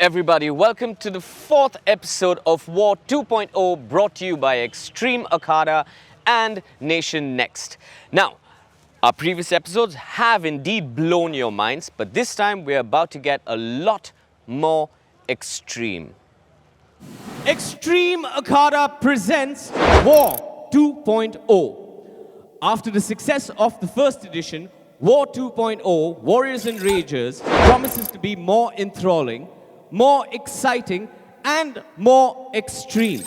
everybody, welcome to the fourth episode of War 2.0 brought to you by Xtreme Akhaada and Nation Next. Now, our previous episodes have indeed blown your minds, but this time we're about to get a lot more extreme. Xtreme Akhaada presents War 2.0. After the success of the first edition, War 2.0, Warriors and Ragers, promises to be more enthralling, more exciting, and more extreme.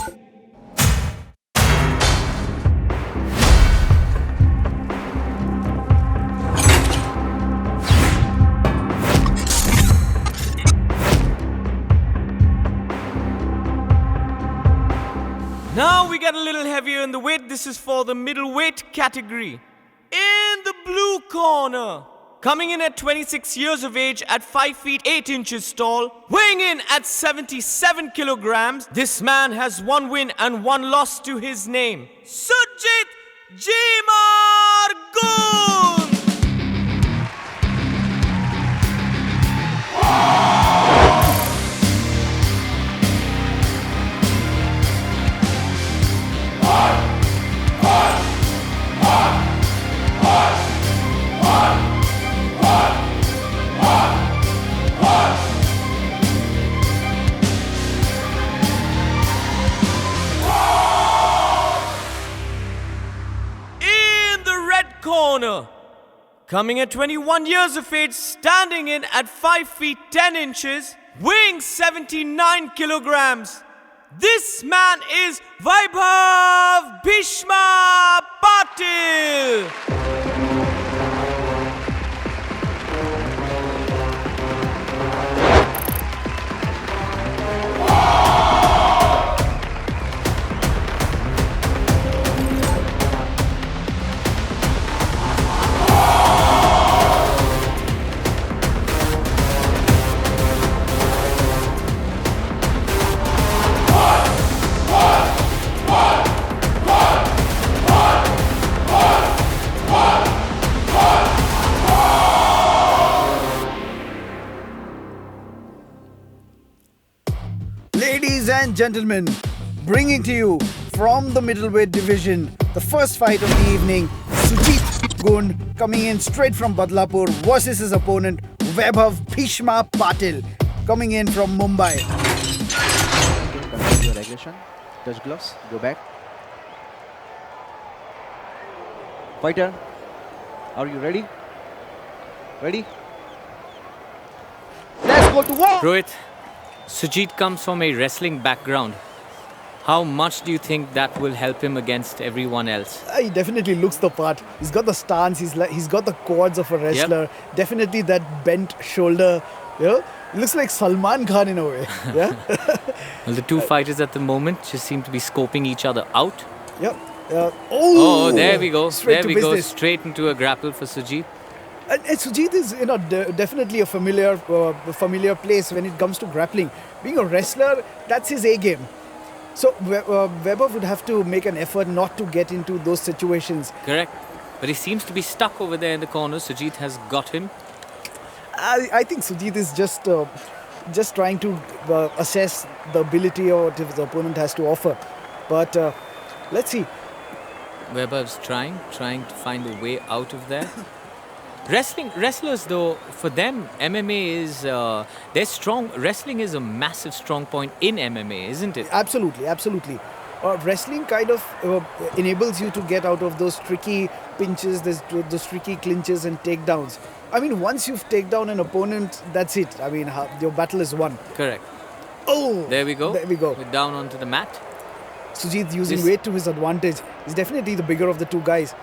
Now we get a little heavier in the weight. This is for the middleweight category. In the blue corner, coming in at 26 years of age at 5 feet 8 inches tall, weighing in at 77 kilograms, this man has one win and one loss to his name. Sujit Jimar Gun! Corner, coming at 21 years of age, standing in at 5 feet 10 inches, weighing 79 kilograms. This man is Vaibhav Bhishma Patil. Ladies and gentlemen, bringing to you from the middleweight division, the first fight of the evening, Sujit Gun coming in straight from Badlapur versus his opponent Vaibhav Bhishma Patil coming in from Mumbai. Continue your aggression, touch gloves, go back. Fighter, are you ready? Ready? Let's go to war! Rohit, Sujit comes from a wrestling background. How much do you think that will help him against everyone else? He definitely looks the part. He's got the stance, he's got the quads of a wrestler. Yep. Definitely that bent shoulder. Yeah? He looks like Salman Khan in a way. Yeah? Well, the two fighters at the moment just seem to be scoping each other out. Yep. Oh, there we go. Straight there to we business. go. Straight into a grapple for Sujit. And Sujit is, definitely a familiar place when it comes to grappling. Being a wrestler, that's his A game. So Weber would have to make an effort not to get into those situations. Correct. But he seems to be stuck over there in the corner. Sujit has got him. I think Sujit is just trying to assess the ability of what his opponent has to offer. But let's see. Weber's trying to find a way out of there. Wrestlers though, for them, MMA is, they're strong. Wrestling is a massive strong point in MMA, isn't it? Absolutely. Wrestling kind of enables you to get out of those tricky pinches, those tricky clinches and takedowns. I mean, once you've taken down an opponent, that's it. I mean, your battle is won. Correct. Oh! There we go. We're down onto the mat. Sujit using weight to his advantage. He's definitely the bigger of the two guys.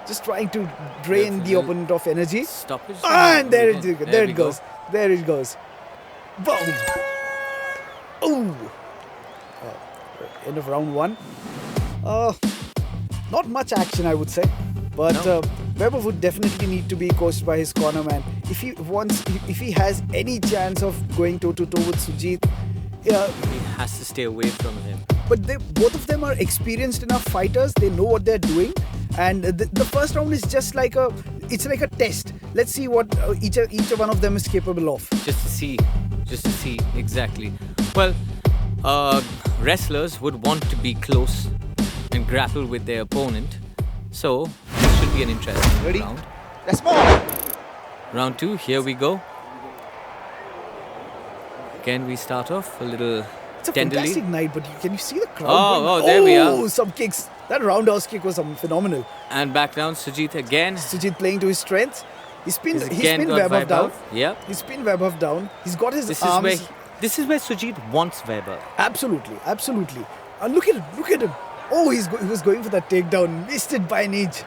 Just trying to drain the opponent of energy. Stoppage. And there it goes. There it goes. Boom! Ooh! End of round one. Not much action, I would say. But Weber would definitely need to be coached by his corner man. If he has any chance of going toe-to-toe with Sujit, he has to stay away from him. but both of them are experienced enough fighters. They know what they're doing, and the first round is just like a test. Let's see what each one of them is capable of. Just to see exactly. Well, wrestlers would want to be close and grapple with their opponent, so this should be an interesting round. Let's move. Round 2, here we go. Again, we start off a little It's a tenderly. fantastic night, but can you see the crowd? Oh, there we are. Oh, some kicks. That roundhouse kick was phenomenal. And back down, Sujit again. Sujit playing to his strengths. He spin Again got Vaibhav down. Yeah. He spin Vaibhav down. He's got his This arms. is where Sujit wants Weber. Absolutely. Look at him. Oh, he was going for that takedown. Missed it by an inch.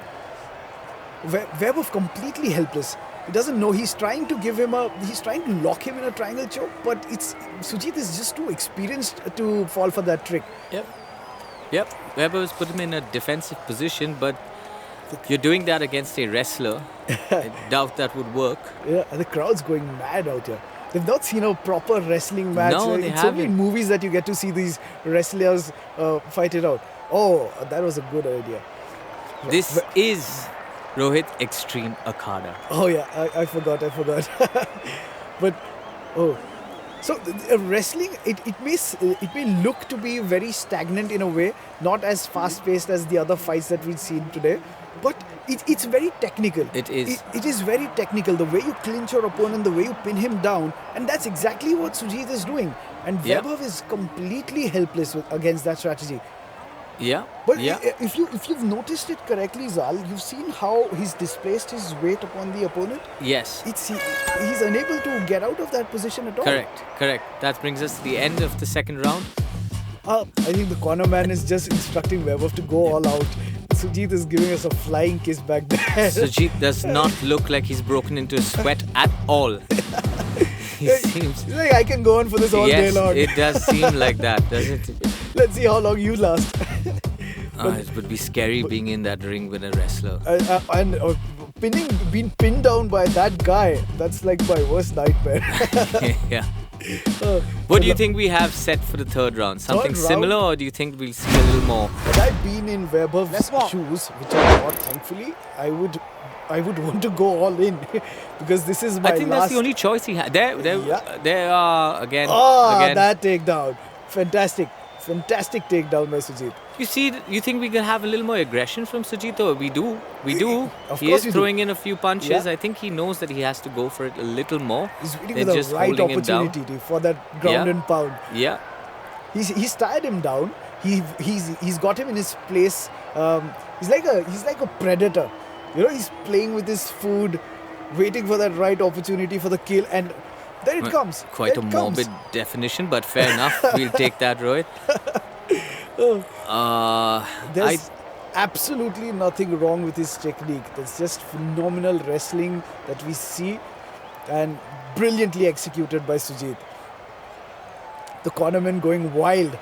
Vaibhav completely helpless. He doesn't know. He's trying to lock him in a triangle choke, but Sujit is just too experienced to fall for that trick. Yep. Weber has put him in a defensive position, but you're doing that against a wrestler. I doubt that would work. Yeah, and the crowd's going mad out here. They've not seen a proper wrestling match. No, they it's only in haven't. movies that you get to see these wrestlers fight it out. Oh, that was a good idea. This is Rohit Xtreme Akhaada. Oh yeah, I forgot. But so wrestling, it may look to be very stagnant in a way, not as fast paced as the other fights that we've seen today, but it's very technical. It is. It is very technical. The way you clinch your opponent, the way you pin him down, and that's exactly what Sujit is doing. And Vaibhav is completely helpless against that strategy. Yeah. But yeah. if you've noticed it correctly, Zal, you've seen how he's displaced his weight upon the opponent. Yes. He's unable to get out of that position at all. Correct. That brings us to the end of the second round. I think the corner man is just instructing Vaibhav to go all out. Sujit is giving us a flying kiss back there. Sujit does not look like he's broken into a sweat at all. He seems... He's like, I can go on for this all day long. Yes, it does seem like that, doesn't it? Let's see how long you last. It would be scary being in that ring with a wrestler. And being pinned down by that guy, that's like my worst nightmare. Yeah. What do you think we have set for the third round? Something similar, or do you think we'll see a little more? Had I been in Vaibhav's shoes, which I'm not, thankfully, I would want to go all in because this is my last. I think that's the only choice he had. There are again. That takedown, fantastic takedown by Sujit. You think we can have a little more aggression from Sujit? Or we do. Of He course is throwing in a few punches. I think he knows that he has to go for it a little more. He's waiting than for the just right holding him down. opportunity for that ground and pound. Yeah. He's tied him down. He's got him in his place. He's like a predator. You know, he's playing with his food, waiting for that right opportunity for the kill, and there it comes. Quite a morbid definition, but fair enough. We'll take that, Rohit. There's absolutely nothing wrong with his technique. There's just phenomenal wrestling that we see, and brilliantly executed by Sujit. The cornerman going wild.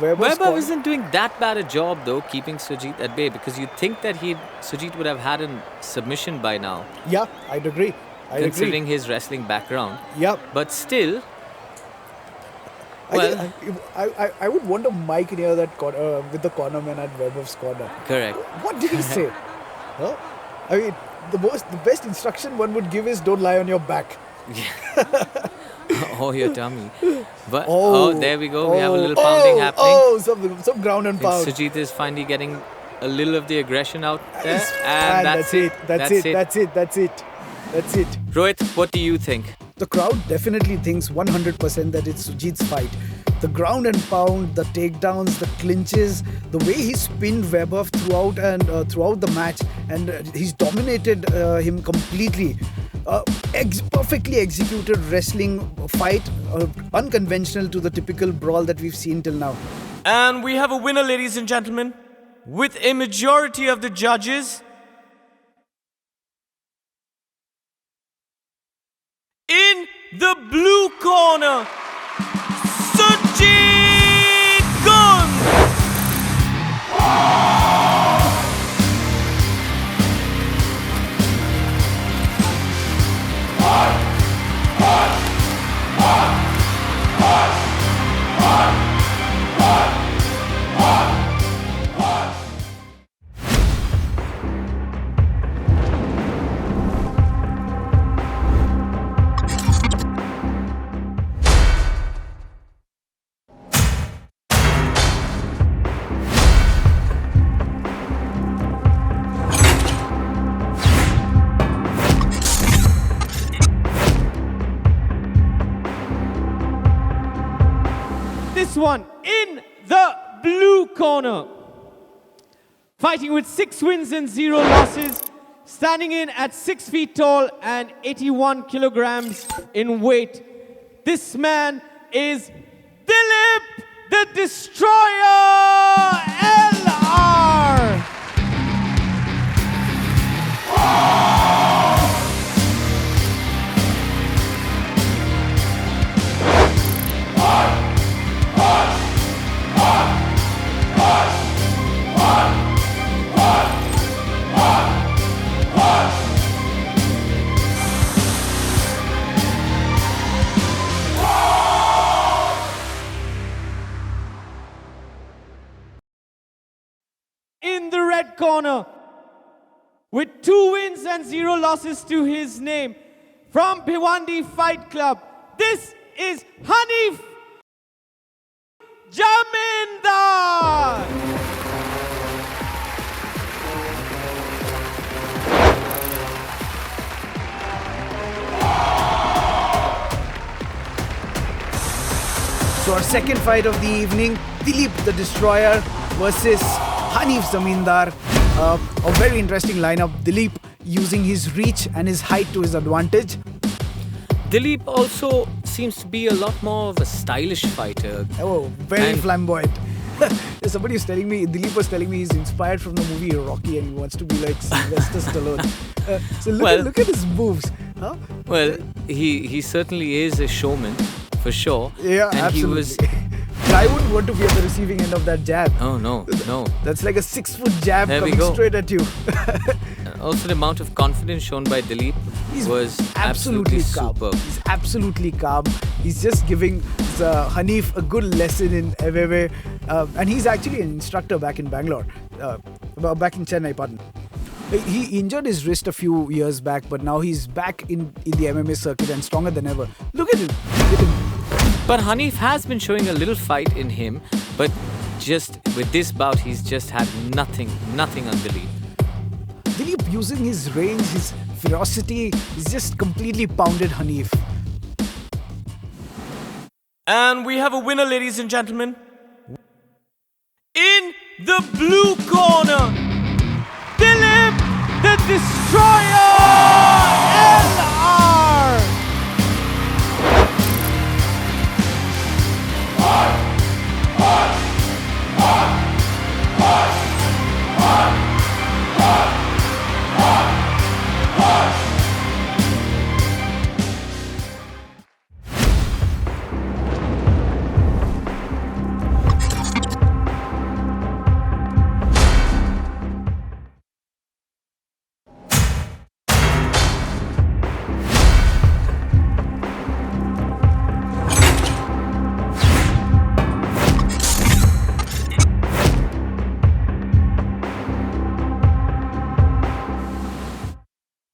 Weber isn't doing that bad a job though, keeping Sujit at bay, because you'd think that Sujit would have had a submission by now. Yeah, I'd agree. Considering his wrestling background. Yeah. But still, I would want a mic near that with the cornerman at Vaibhav's corner. Correct. What did he say? Huh? I mean, the best instruction one would give is don't lie on your back. Or your tummy. But there we go. We have a little pounding happening. Some ground and pound. Sujit is finally getting a little of the aggression out there, and that's it. That's it. Rohit, what do you think? The crowd definitely thinks 100% that it's Sujit's fight. The ground and pound, the takedowns, the clinches, the way he spinned Vaibhav throughout the match, and he's dominated him completely. Perfectly executed wrestling fight, unconventional to the typical brawl that we've seen till now. And we have a winner, ladies and gentlemen, with a majority of the judges. In the blue corner, Sujit Gun. one, in the blue corner, fighting with 6 wins and 0 losses, standing in at 6 feet tall and 81 kilograms in weight. This man is Philippe the Destroyer L.R. In the red corner, with 2 wins and 0 losses to his name, from Bhiwandi Fight Club, this is Hanif Jamindar. So our second fight of the evening, Philippe the Destroyer versus Hanif Zamindar. A very interesting lineup. Philippe using his reach and his height to his advantage. Philippe also seems to be a lot more of a stylish fighter. Oh, very And- flamboyant. Somebody was telling me, Philippe was telling me he's inspired from the movie Rocky and he wants to be like Sylvester Stallone. So look at his moves. Huh? Well, he certainly is a showman, for sure. Yeah, and absolutely. he was. I wouldn't want to be at the receiving end of that jab. Oh no. That's like a 6-foot jab There we coming go. straight at you. Also, the amount of confidence shown by Philippe was absolutely calm. superb. He's absolutely calm. He's just giving Hanif a good lesson in MMA. And he's actually an instructor back in Bangalore. Back in Chennai, pardon. He injured his wrist a few years back, but now he's back in the MMA circuit and stronger than ever. Look at him. Look at him. But Hanif has been showing a little fight in him, but just with this bout, he's just had nothing on Philippe. Philippe using his range, his ferocity, he's just completely pounded Hanif. And we have a winner, ladies and gentlemen. In the blue corner, Philippe the Destroyer L.R.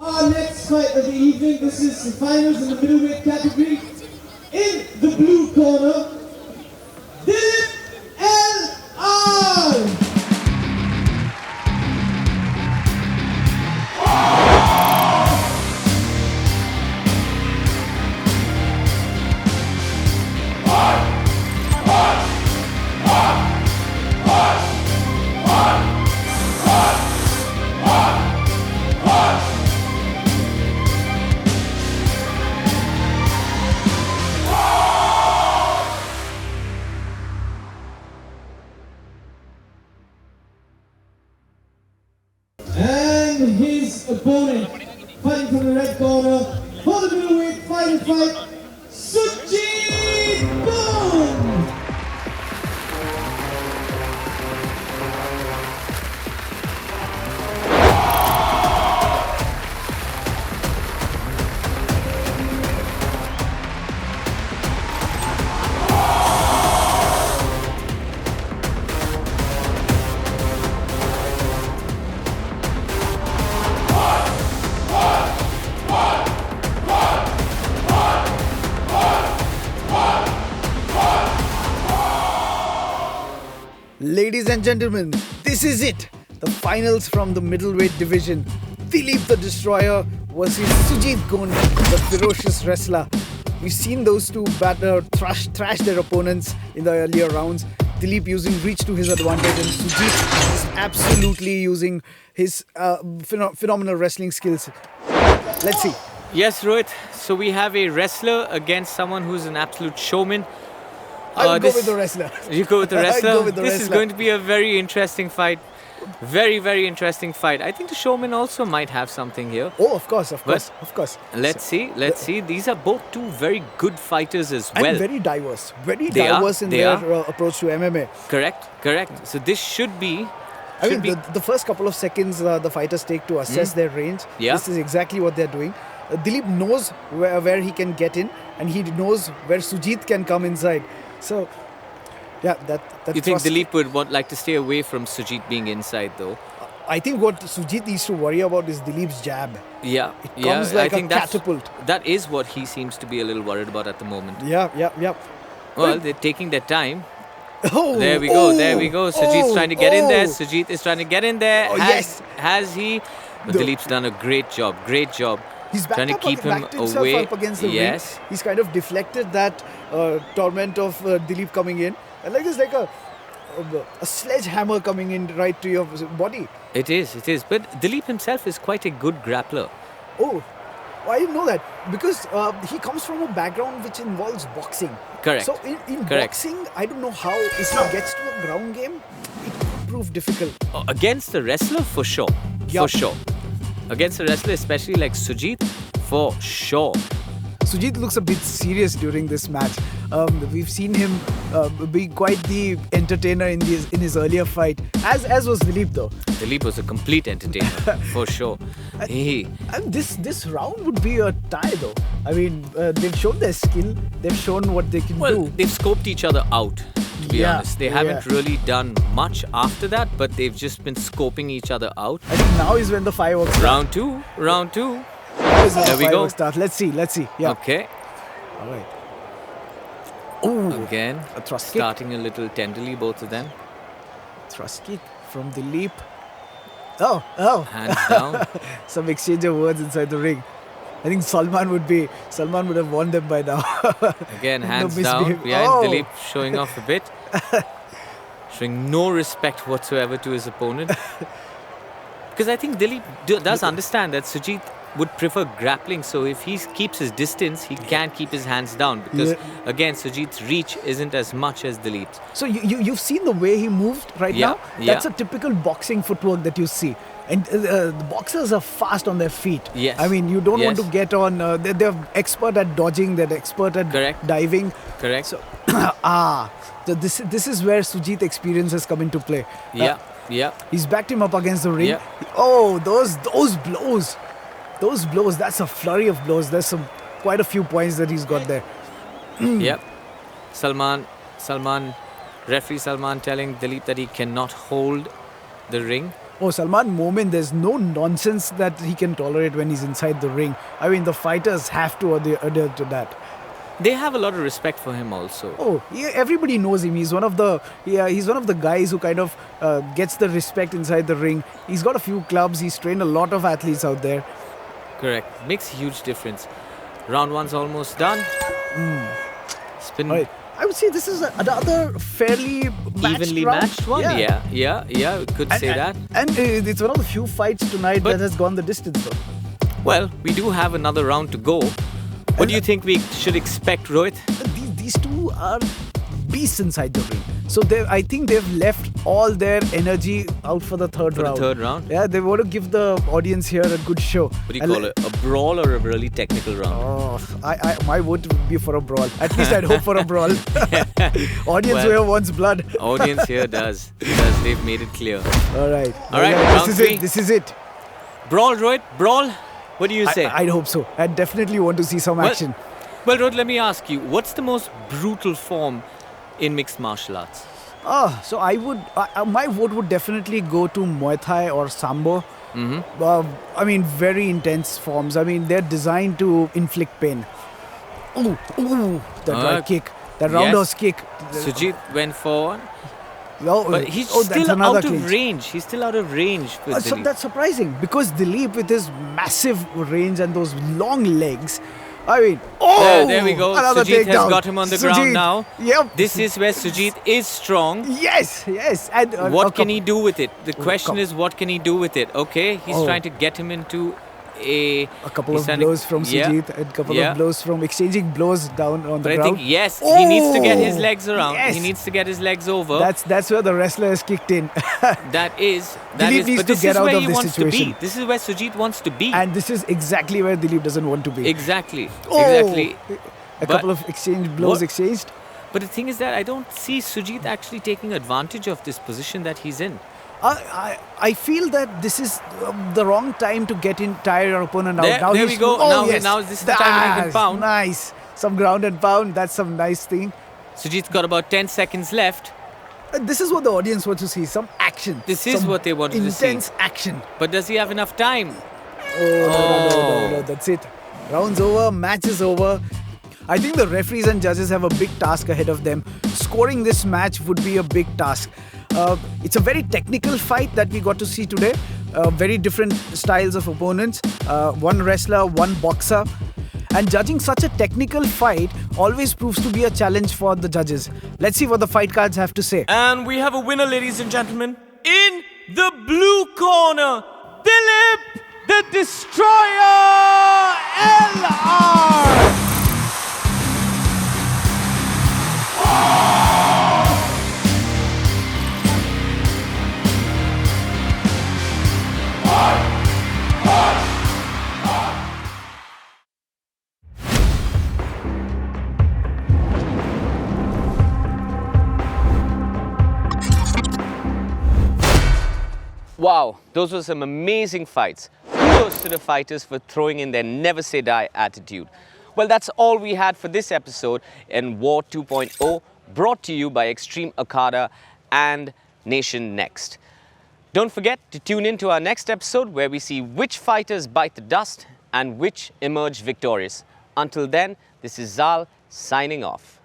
Our next fight of the evening, this is the finals in the middleweight category. In the blue corner, Philippe L.R. And his opponent, fighting from the red corner, for the middleweight fight, Sujit Boom! Ladies and gentlemen, this is it. The finals from the middleweight division. Philippe the Destroyer versus Sujit Gun, the ferocious wrestler. We've seen those two thrash their opponents in the earlier rounds. Dilip using reach to his advantage, and Sujit is absolutely using his phenomenal wrestling skills. Let's see. Yes, Rohit. So we have a wrestler against someone who's an absolute showman. I'll go with the wrestler. You go with the wrestler? I'll go with the This is wrestler. going to be a very interesting fight. Very, very interesting fight. I think the showman also might have something here. Oh, of course. But Let's Let's see. These are both two very good fighters as And well. very diverse. Very They are, diverse in they their are. approach to MMA. Correct. So this should be... I mean, the first couple of seconds the fighters take to assess their range. Yeah. This is exactly what they're doing. Dilip knows where he can get in, and he knows where Sujit can come inside. So, yeah, that You think Dilip would like to stay away from Sujit being inside, though? I think what Sujit needs to worry about is Dilip's jab. Yeah, It comes like I think a catapult. That is what he seems to be a little worried about at the moment. Yeah. Well, they're taking their time. Oh, There we go. Sujit's trying to get in there. Sujit is trying to get in there. Oh, yes. Has he? But Dilip's done a great job. He's trying to keep him backed himself away. up against the Yes. ring. He's kind of deflected that torment of Dilip coming in. And it's like a sledgehammer coming in right to your body. It is. But Dilip himself is quite a good grappler. Oh, I didn't know that. Because he comes from a background which involves boxing. Correct. So in Correct. boxing, I don't know how, if he gets to a ground game, it could prove difficult. Against the wrestler, for sure. Yup. For sure. Against a wrestler, especially like Sujit, for sure. Sujit looks a bit serious during this match. We've seen him be quite the entertainer in his earlier fight, as was Philippe though. Dilip was a complete entertainer, for sure. And this round would be a tie though. I mean, they've shown their skill. They've shown what they can Well, do. they've scoped each other out, to be Yeah, honest. They yeah. haven't really done much after that, but they've just been scoping each other out. I think now is when the fireworks start. Round two. Now is when There the we go. fireworks start. Let's see. Yeah. Okay. All right. Oh, Again, a thrust kick. starting a little tenderly, both of them. Thrust kick from Dilip. Oh. Hands down. Some exchange of words inside the ring. I think Salman would have won them by now. Again, No hands down. misbehave. Behind Oh. Dilip showing off a bit. Showing no respect whatsoever to his opponent. Because I think Dilip does understand that Sujit would prefer grappling, so if he keeps his distance, he can keep his hands down. Because again, Sujit's reach isn't as much as Dilip's. So you've seen the way he moved right Yeah, now? yeah. That's a typical boxing footwork that you see. And the boxers are fast on their feet. Yes. I mean, you don't want to Yes. get on... they're expert at dodging. They're expert at Correct. diving. Correct? So, so this is where Sujit experience has come into play. Yeah. He's backed him up against the ring. Yeah. Oh, those blows. Those blows, that's a flurry of blows. There's quite a few points that he's got there. Yep. Referee Salman telling Dilip that he cannot hold the ring. Oh, Salman Momin, there's no nonsense that he can tolerate when he's inside the ring. I mean, the fighters have to adhere to that. They have a lot of respect for him also. Oh, yeah, everybody knows him. He's one of the guys who kind of gets the respect inside the ring. He's got a few clubs. He's trained a lot of athletes out there. Correct. Makes a huge difference. Round one's almost done. Spin All right. I would say this is another fairly evenly round. matched one. Yeah. We could say that. And it's one of the few fights tonight But- that has gone the distance though. Well, we do have another round to go. What do you think we should expect, Rohit? These two are beasts inside the ring. So I think they've left all their energy out for the third For the round. third round? Yeah, they want to give the audience here a good show. What do you call it? A brawl or a really technical round? Oh, my vote would be for a brawl. At least I'd hope for a brawl. Audience Well- here wants blood. Audience here does. They've made it clear. All right. round This is three. it. This is it. Brawl, Rohit? Brawl? What do you say? I'd hope so. I definitely want to see some Well- action. Well, Rohit, let me ask you, what's the most brutal form in mixed martial arts? So I would, my vote would definitely go to Muay Thai or Sambo. I mean, very intense forms. I mean, they're designed to inflict pain. Ooh, that right kick, that roundhouse kick. Sujit went forward, Oh, but he's that's still another out of clinch. range. He's still out of range with So Dilip. that's surprising because Dilip with his massive range and those long legs, I mean, oh, There we go. another Sujit has takedown. got him on the Sujit, ground now. Yep. This is where Sujit is strong. Yes, yes. And What can he do with it? The question come- is, what can he do with it? Okay, he's Oh. trying to get him into a couple he's of trying to- blows from yeah, Sujit and a couple yeah. of blows from exchanging blows down on the But I ground. think yes, he needs to get his Oh, legs around. yes. He needs to get his legs over. That's where the wrestler has kicked in. That is. Dilip needs But to this get is out where of he this wants situation. to be. This is where Sujit wants to be. And this is exactly where Dilip doesn't want to be. Exactly. Oh, Exactly. A But couple of blows what- exchanged. But the thing is that I don't see Sujit actually taking advantage of this position that he's in. I feel that this is the wrong time to get in, tire your opponent out. There- Now there he's- we go. Oh, Now- yes. now this is the time when he can That's pound. Nice. Some ground and pound. That's some nice thing. Sujit's got about 10 seconds left. This is what the audience wants to see. Some action. This is Some what they wanted to see. Intense action. But does he have enough time? No, that's it. Round's over, match is over. I think the referees and judges have a big task ahead of them. Scoring this match would be a big task. It's a very technical fight that we got to see today. Very different styles of opponents. One wrestler, one boxer. And judging such a technical fight always proves to be a challenge for the judges. Let's see what the fight cards have to say. And we have a winner, ladies and gentlemen. In the blue corner, Philippe the Destroyer L.R. Wow, those were some amazing fights. Kudos to the fighters for throwing in their never say die attitude. Well, that's all we had for this episode in WAR 2.0, brought to you by Xtreme Akhaada and Nation Next. Don't forget to tune in to our next episode where we see which fighters bite the dust and which emerge victorious. Until then, this is Zal signing off.